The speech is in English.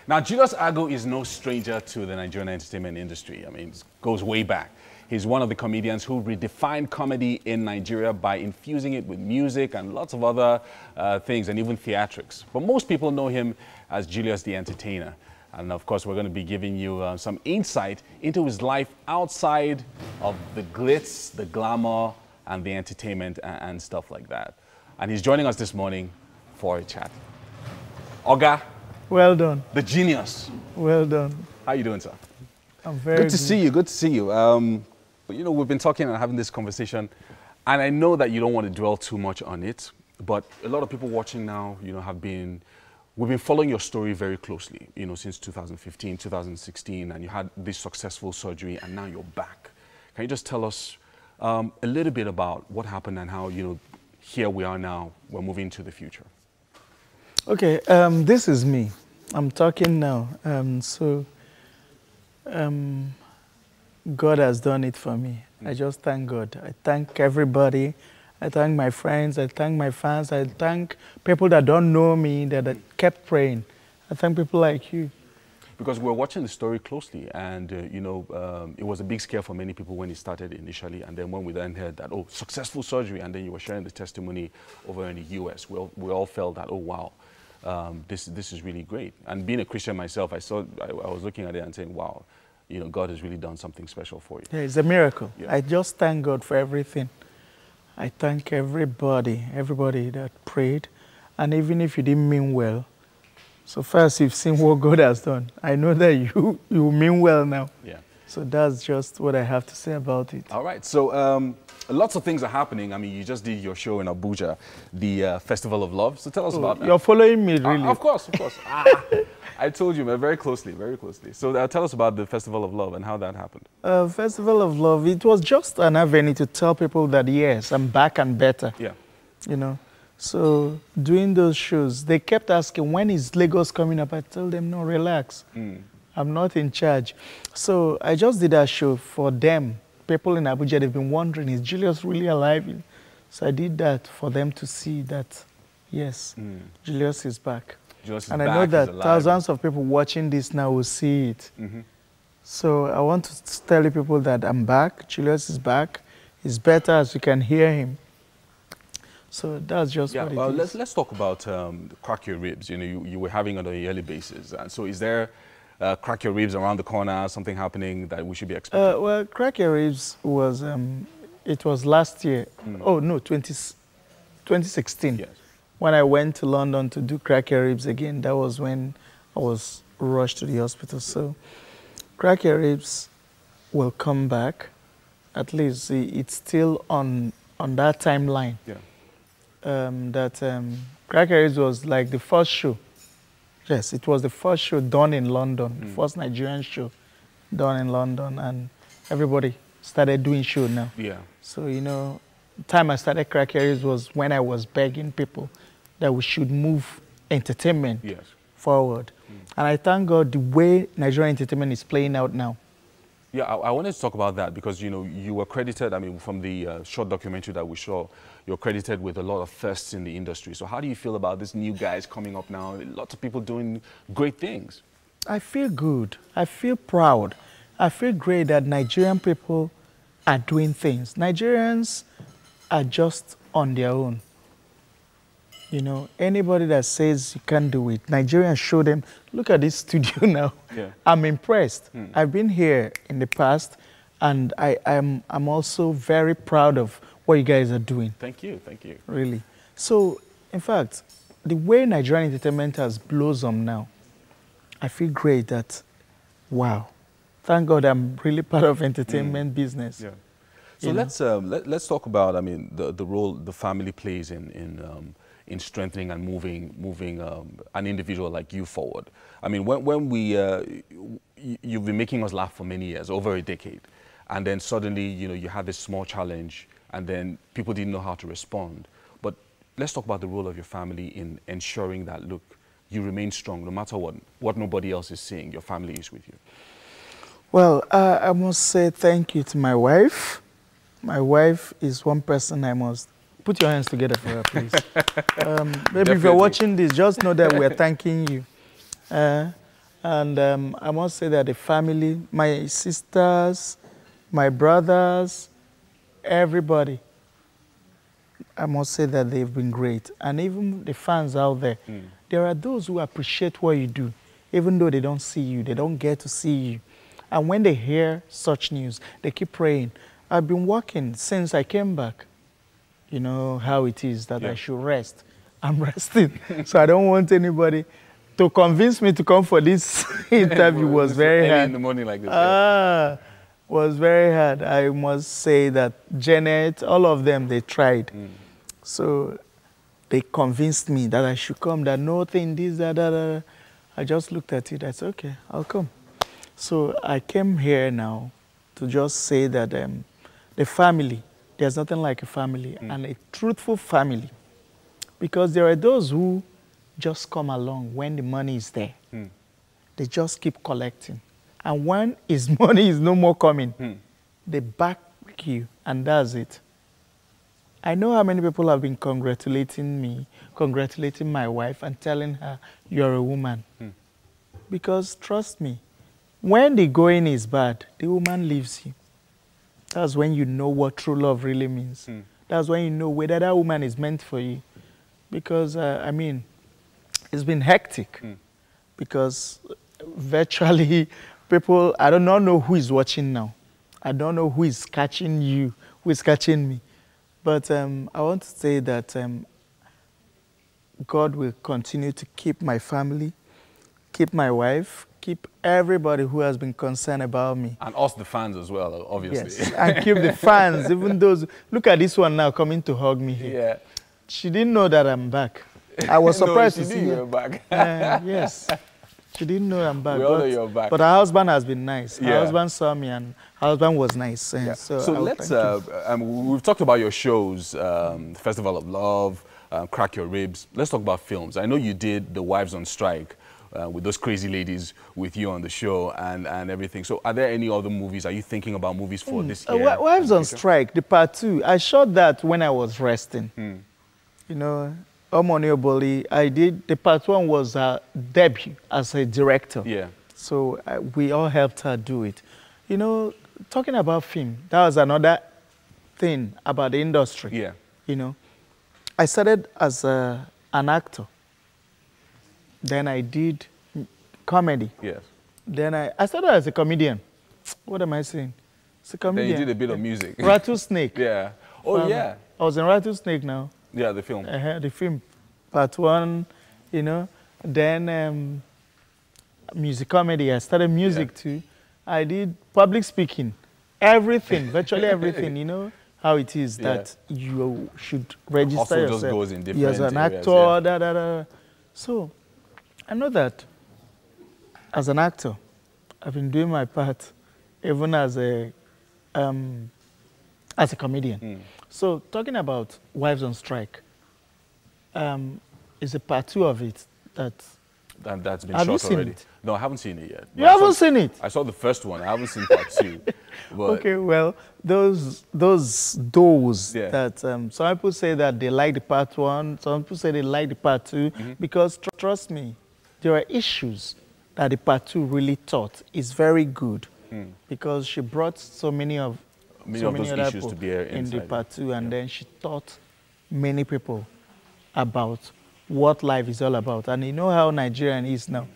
Now, Julius Agwu is no stranger to the Nigerian entertainment industry. I mean, it goes way back. He's one of the comedians who redefined comedy in Nigeria by infusing it with music and lots of other things, and even theatrics. But most people know him as Julius the Entertainer. And of course, we're going to be giving you some insight into his life outside of the glitz, the glamour, and the entertainment and stuff like that. And he's joining us this morning for a chat. Oga. Well done. The genius. Well done. How you doing, sir? I'm very good to see you. Good to see you. But you know, we've been talking and having this conversation, and I know that you don't want to dwell too much on it. But a lot of people watching now, you know, we've been following your story very closely. You know, since 2015, 2016, and you had this successful surgery, and now you're back. Can you just tell us a little bit about what happened and how, you know, here we are now. We're moving to the future. Okay, this is me. I'm talking now. God has done it for me. I just thank God. I thank everybody. I thank my friends. I thank my fans. I thank people that don't know me, that kept praying. I thank people like you. Because we're watching the story closely, and you know, it was a big scare for many people when it started initially, and then when we then heard that, oh, successful surgery, and then you were sharing the testimony over in the US, we all felt that, oh, wow. This is really great. And being a Christian myself, I was looking at it and saying, wow, you know, God has really done something special for you. Yeah, it's a miracle. Yeah. I just thank God for everything. I thank everybody that prayed. And even if you didn't mean well, so first you've seen what God has done. I know that you mean well now. Yeah. So that's just what I have to say about it. All right. So lots of things are happening. I mean, you just did your show in Abuja, the Festival of Love. So tell us about that. You're following me, really? Of course, of course. I told you, man, very closely, very closely. So tell us about the Festival of Love and how that happened. Festival of Love, it was just an avenue to tell people that, yes, I'm back and better. Yeah. You know, so doing those shows, they kept asking, when is Lagos coming up? I told them, no, relax. I'm not in charge. So I just did that show for them. People in Abuja, they've been wondering, is Julius really alive? So I did that for them to see that, yes, Julius is back. Julius is and back, I know that alive. Thousands of people watching this now will see it. So I want to tell you people that I'm back. Julius is back. He's better, as you can hear him. So that's just what it is. Let's talk about crack your ribs. You know, you were having on a yearly basis. And so is there crack your ribs around the corner, something happening that we should be expecting? Well, crack your ribs was, it was last year. Oh, no, 2016. Yes. When I went to London to do crack your ribs again, that was when I was rushed to the hospital. So crack your ribs will come back. At least it's still on that timeline. Yeah. Crack your ribs was like the first show. Yes, it was the first show done in London, the first Nigerian show done in London, and everybody started doing show now. Yeah. So, you know, the time I started Crack Your Ribs was when I was begging people that we should move entertainment forward. And I thank God the way Nigerian entertainment is playing out now. Yeah, I wanted to talk about that because, you know, you were credited, I mean, from the short documentary that we saw, you're credited with a lot of firsts in the industry. So how do you feel about these new guys coming up now? Lots of people doing great things. I feel good. I feel proud. I feel great that Nigerian people are doing things. Nigerians are just on their own. You know, anybody that says you can't do it, Nigerians show them, look at this studio now. Yeah. I'm impressed. I've been here in the past, and I'm also very proud of what you guys are doing. Thank you, thank you. Really. So, in fact, the way Nigerian entertainment has blossomed now, I feel great that, wow, thank God I'm really part of entertainment business. Yeah. So let's talk about, I mean, the role the family plays in strengthening and moving an individual like you forward. I mean, when you've been making us laugh for many years, over a decade, and then suddenly, you know, you had this small challenge, and then people didn't know how to respond. But let's talk about the role of your family in ensuring that, look, you remain strong no matter what nobody else is seeing. Your family is with you. Well, I must say thank you to my wife. My wife is one person I must put your hands together for her, please. Maybe if you're watching this, just know that we're thanking you. And I must say that the family, my sisters, my brothers, everybody, I must say that they've been great. And even the fans out there, there are those who appreciate what you do, even though they don't see you, they don't get to see you. And when they hear such news, they keep praying. I've been working since I came back. You know how it is that I should rest. I'm resting. So I don't want anybody to convince me to come for this interview. Was very hard. In the morning like this. Was very hard. I must say that Janet, all of them, they tried. So they convinced me that I should come, that nothing, this, that. I just looked at it. I said, okay, I'll come. So I came here now to just say that the family, there's nothing like a family, and a truthful family. Because there are those who just come along when the money is there. They just keep collecting. And when his money is no more coming, they back you, and that's it. I know how many people have been congratulating me, congratulating my wife, and telling her, you're a woman. Because trust me, when the going is bad, the woman leaves you. That's when you know what true love really means. That's when you know whether that woman is meant for you. Because, I mean, it's been hectic. Because virtually, people, I do not know who is watching now. I don't know who is catching you, who is catching me. But I want to say that God will continue to keep my family, keep my wife, keep everybody who has been concerned about me. And us, the fans as well, obviously. Yes, and keep the fans, even those. Look at this one now coming to hug me here. Yeah. She didn't know that I'm back. I was surprised no, to see you her back. yes. She didn't know I'm back. We all know you're back. But her husband has been nice. Her husband saw me, and her husband was nice. So let's, we've talked about your shows, Festival of Love, Crack Your Ribs. Let's talk about films. I know you did The Wives on Strike with those crazy ladies with you on the show and everything. So are there any other movies? Are you thinking about movies for this year? Wives on Strike, the part 2. I shot that when I was resting. You know, Omonio I did, the part 1 was her debut as a director. Yeah. So we all helped her do it. You know, talking about film, that was another thing about the industry. Yeah. You know, I started as an actor. Then I did comedy. Yes. Then I started as a comedian. What am I saying? It's a comedian. Then you did a bit of music. Rattlesnake. Yeah. Oh, yeah. I was in Rattlesnake now. Yeah, the film. The film, part 1, you know. Then music comedy. I started music too. I did public speaking. Everything, virtually everything, you know how it is that you should register also yourself. Just goes in different as an areas, actor, So I know that as an actor, I've been doing my part, even as a comedian. So talking about Wives on Strike, is a part 2 of it that's been Have shot you seen already. It? No, I haven't seen it yet. You haven't seen it? I saw the first one. I haven't seen part 2. But okay, well, those that some people say that they like the part 1, some people say they like the part 2, because trust me, there are issues that the part 2 really taught is very good, because she brought so many of those other issues people to bear in the part 2, and then she taught many people about what life is all about. And you know how Nigerian is now.